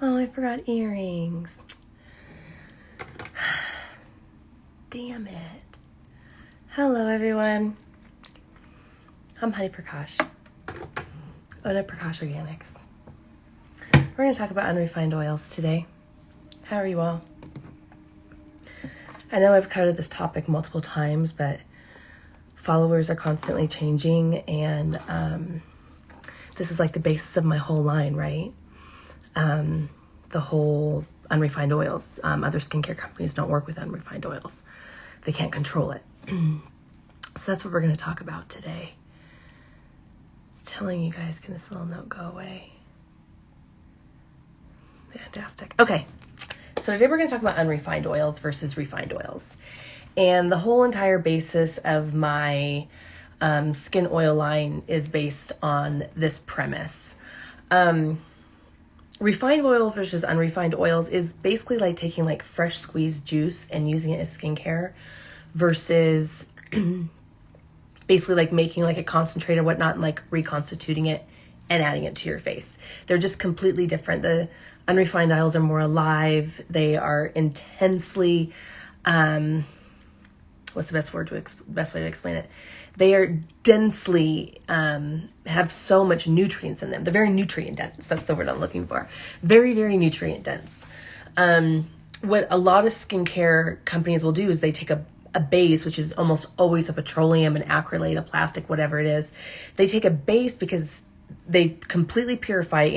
Oh, I forgot earrings. Damn it. Hello, everyone. I'm Honey Prakash. Oda Prakash Organics. We're going to talk about unrefined oils today. How are you all? I know I've covered this topic multiple times, but followers are constantly changing, and this is like the basis of my whole line, right? The whole unrefined oils. Other skincare companies don't work with unrefined oils. They can't control it. So that's what we're going to talk about today. It's telling you guys, can this little note go away? Fantastic. Okay. So today we're going to talk about unrefined oils versus refined oils. And the whole entire basis of my skin oil line is based on this premise. Refined oil versus unrefined oils is basically like taking like fresh squeezed juice and using it as skincare versus basically like making like a concentrate or whatnot and like reconstituting it and adding it to your face. They're just completely different. The unrefined oils are more alive. They are intensely, what's the best way to explain it? They are densely, have so much nutrients in them. They're very nutrient dense. That's the word I'm looking for. Very, very nutrient dense. What a lot of skincare companies will do is they take a base, which is almost always a petroleum, an acrylate, a plastic, whatever it is. They take a base because they completely purify it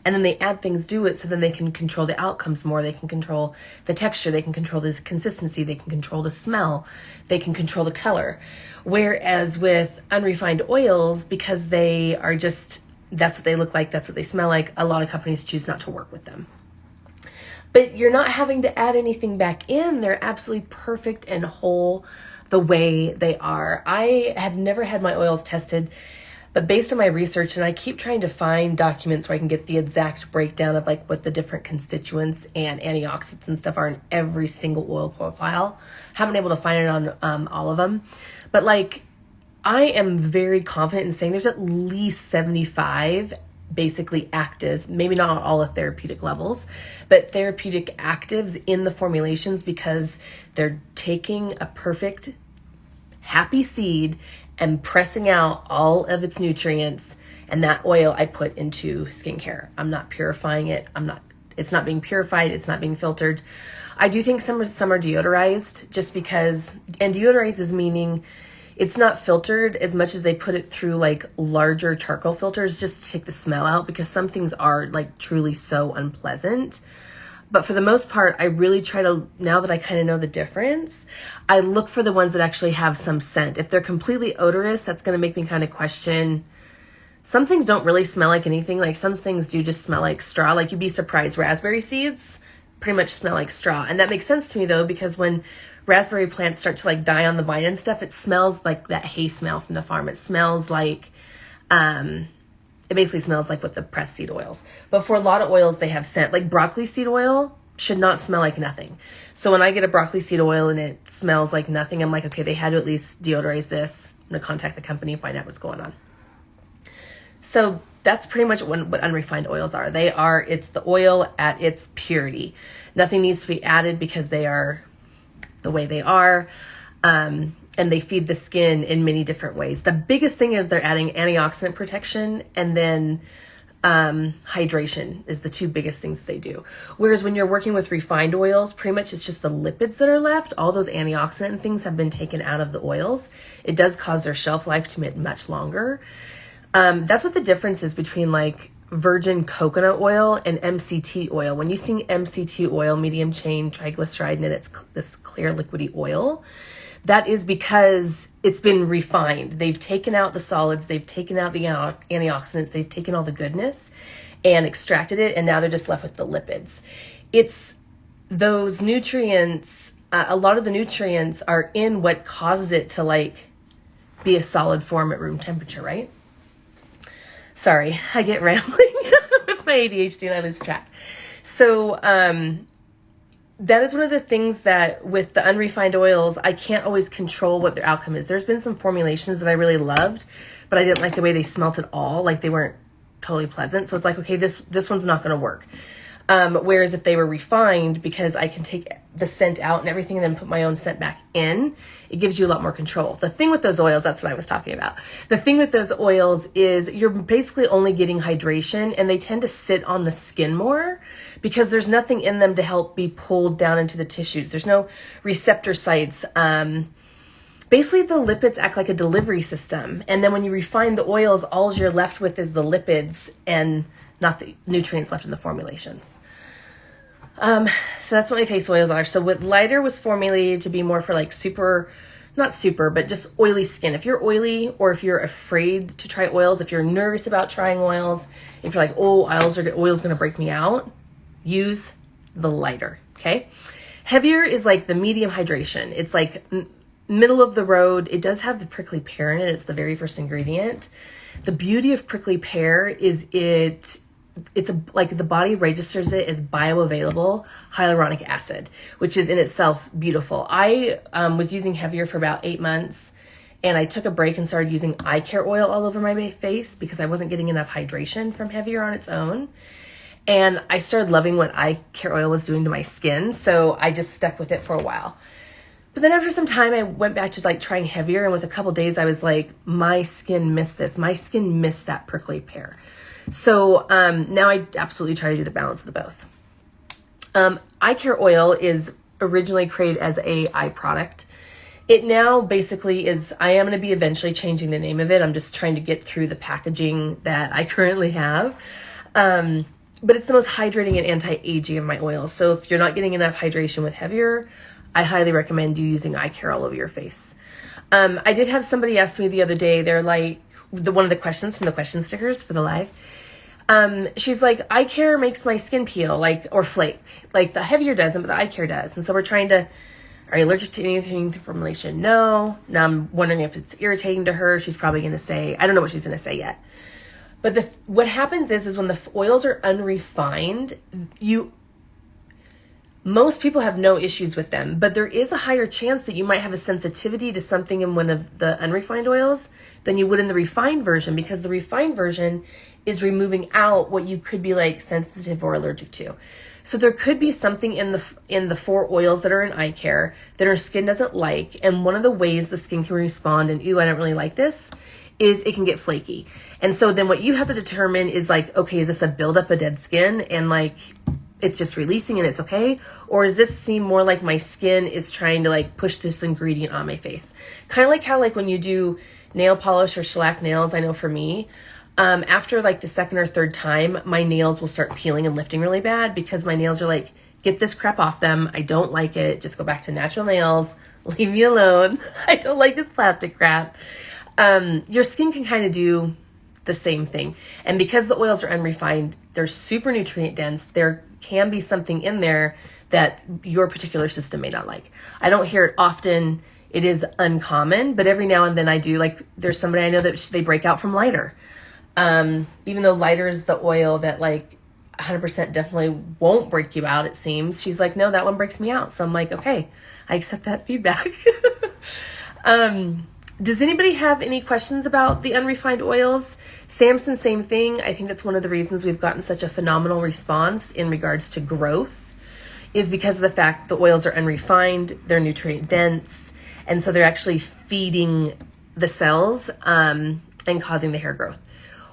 and then they add things to it so then they can control the outcomes more. They can control the texture. They can control the consistency. They can control the smell. They can control the color. Whereas with unrefined oils, because they are just, that's what they look like, that's what they smell like, a lot of companies choose not to work with them. But you're not having to add anything back in. They're absolutely perfect and whole the way they are. I have never had my oils tested, but based on my research, and I keep trying to find documents where I can get the exact breakdown of like what the different constituents and antioxidants and stuff are in every single oil profile. Haven't been able to find it on all of them. But like, I am very confident in saying there's at least 75 basically actives, maybe not all at therapeutic levels, but therapeutic actives in the formulations because they're taking a perfect happy seed and pressing out all of its nutrients, and that oil I put into skincare. I'm not purifying it. It's not being purified. It's not being filtered. I do think some are deodorized just because, and deodorized is meaning it's not filtered as much as they put it through like larger charcoal filters just to take the smell out, because some things are like truly so unpleasant. But for the most part, I really try to, now that I kind of know the difference, I look for the ones that actually have some scent. If they're completely odorless, that's going to make me kind of question. Some things don't really smell like anything. Like some things do just smell like straw. Like you'd be surprised. Raspberry seeds pretty much smell like straw. And that makes sense to me though, because when raspberry plants start to like die on the vine and stuff, it smells like that hay smell from the farm. It smells like, it basically smells like with the pressed seed oils. But for a lot of oils, they have scent. Like broccoli seed oil should not smell like nothing. So when I get a broccoli seed oil and it smells like nothing, I'm like, okay, they had to at least deodorize this. I'm going to contact the company and find out what's going on. So that's pretty much what unrefined oils are. It's the oil at its purity. Nothing needs to be added because they are the way they are. And they feed the skin in many different ways. The biggest thing is they're adding antioxidant protection, and then hydration is the two biggest things that they do. Whereas when you're working with refined oils, pretty much it's just the lipids that are left. All those antioxidant things have been taken out of the oils. It does cause their shelf life to be much longer. That's what the difference is between like virgin coconut oil and MCT oil. When you see MCT oil, medium chain triglyceride, and it's this clear liquidy oil, that is because it's been refined. They've taken out the solids, they've taken out the antioxidants, they've taken all the goodness and extracted it, and now they're just left with the lipids. It's those nutrients, a lot of the nutrients are in what causes it to like be a solid form at room temperature, right? Sorry, I get rambling with my ADHD and I lose track. So, that is one of the things that with the unrefined oils, I can't always control what their outcome is. There's been some formulations that I really loved, but I didn't like the way they smelt at all. Like they weren't totally pleasant. So it's like, okay, this one's not going to work. Whereas if they were refined, because I can take the scent out and everything and then put my own scent back in, it gives you a lot more control. The thing with those oils, that's what I was talking about. The thing with those oils is you're basically only getting hydration, and they tend to sit on the skin more because there's nothing in them to help be pulled down into the tissues. There's no receptor sites. Basically, the lipids act like a delivery system. And then when you refine the oils, all you're left with is the lipids and not the nutrients left in the formulations. So that's what my face oils are. So with lighter was formulated to be more for like not super, but just oily skin. If you're oily, or if you're afraid to try oils, if you're nervous about trying oils, if you're like, oh, oil's going to break me out, use the lighter, okay? Heavier is like the medium hydration. It's like middle of the road. It does have the prickly pear in it. It's the very first ingredient. The beauty of prickly pear is like the body registers it as bioavailable hyaluronic acid, which is in itself beautiful. I was using heavier for about 8 months, and I took a break and started using eye care oil all over my face because I wasn't getting enough hydration from heavier on its own. And I started loving what eye care oil was doing to my skin, so I just stuck with it for a while. But then after some time, I went back to like trying heavier, and with a couple days, I was like, my skin missed this. My skin missed that prickly pear. So now I absolutely try to do the balance of the both. Eye care oil is originally created as a eye product. It now basically is, I am going to be eventually changing the name of it. I'm just trying to get through the packaging that I currently have. But it's the most hydrating and anti-aging of my oils. So if you're not getting enough hydration with heavier, I highly recommend you using eye care all over your face. I did have somebody ask me the other day, they're like, one of the questions from the question stickers for the live. She's like, eye care makes my skin peel, like, or flake. Like the heavier doesn't, but the eye care does. And so we're trying to, are you allergic to anything to formulation? No. Now I'm wondering if it's irritating to her. She's probably going to say, I don't know what she's going to say yet. But what happens is when the oils are unrefined, most people have no issues with them, but there is a higher chance that you might have a sensitivity to something in one of the unrefined oils than you would in the refined version, because the refined version is removing out what you could be like sensitive or allergic to. So there could be something in the 4 oils that are in eye care that our skin doesn't like. And one of the ways the skin can respond and, ooh, I don't really like this, is it can get flaky. And so then what you have to determine is like, okay, is this a buildup of dead skin and like it's just releasing and it's okay? Or does this seem more like my skin is trying to like push this ingredient on my face? Kind of like how like when you do nail polish or shellac nails, I know for me, after like the second or third time, my nails will start peeling and lifting really bad because my nails are like, get this crap off them. I don't like it. Just go back to natural nails. Leave me alone. I don't like this plastic crap. Your skin can kind of do the same thing. And because the oils are unrefined, they're super nutrient dense. There can be something in there that your particular system may not like. I don't hear it often. It is uncommon, but every now and then I do. Like there's somebody I know that they break out from lighter. Even though lighter is the oil that like 100% definitely won't break you out, it seems. She's like, no, that one breaks me out. So I'm like, okay, I accept that feedback. Does anybody have any questions about the unrefined oils? Samson, same thing. I think that's one of the reasons we've gotten such a phenomenal response in regards to growth, is because of the fact the oils are unrefined, they're nutrient dense, and so they're actually feeding the cells and causing the hair growth.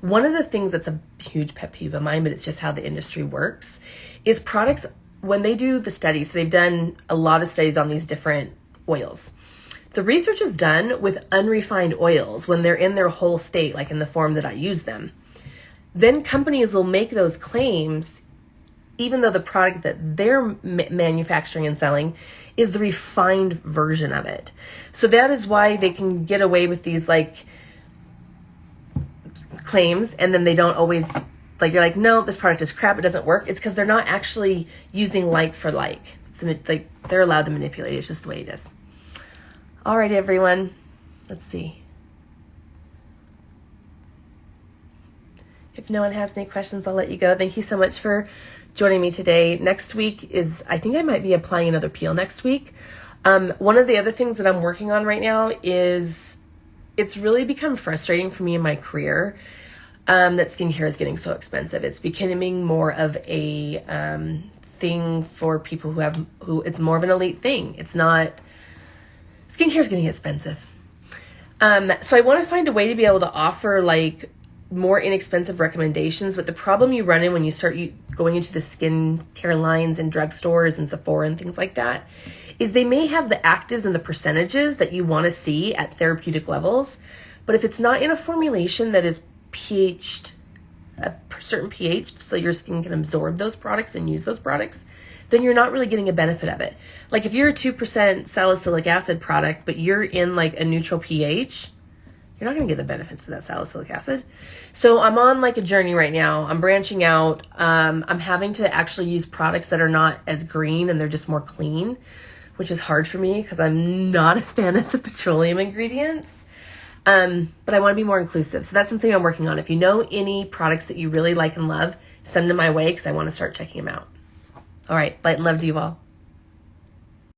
One of the things that's a huge pet peeve of mine, but it's just how the industry works, is products, when they do the studies, so they've done a lot of studies on these different oils. The research is done with unrefined oils when they're in their whole state, like in the form that I use them. Then companies will make those claims, even though the product that they're manufacturing and selling is the refined version of it. So that is why they can get away with these like claims, and then they don't always, like, you're like, no, this product is crap, it doesn't work. It's because they're not actually using like for like. So like they're allowed to manipulate it. It's just the way it is. All right, everyone. Let's see. If no one has any questions, I'll let you go. Thank you so much for joining me today. Next week is, I think I might be applying another peel next week. One of the other things that I'm working on right now is, it's really become frustrating for me in my career. that skincare is getting so expensive. It's becoming more of a thing for people who it's more of an elite thing. It's not, skincare is getting expensive. So I want to find a way to be able to offer like more inexpensive recommendations, but the problem you run in when you start going into the skincare lines and drugstores and Sephora and things like that is they may have the actives and the percentages that you want to see at therapeutic levels, but if it's not in a formulation that is pH'd a certain pH so your skin can absorb those products and use those products, then you're not really getting a benefit of it. Like if you're a 2% salicylic acid product, but you're in like a neutral pH, you're not going to get the benefits of that salicylic acid. So I'm on like a journey right now. I'm branching out. I'm having to actually use products that are not as green and they're just more clean, which is hard for me because I'm not a fan of the petroleum ingredients. But I want to be more inclusive. So that's something I'm working on. If you know any products that you really like and love, send them my way because I want to start checking them out. All right. Light and love to you all.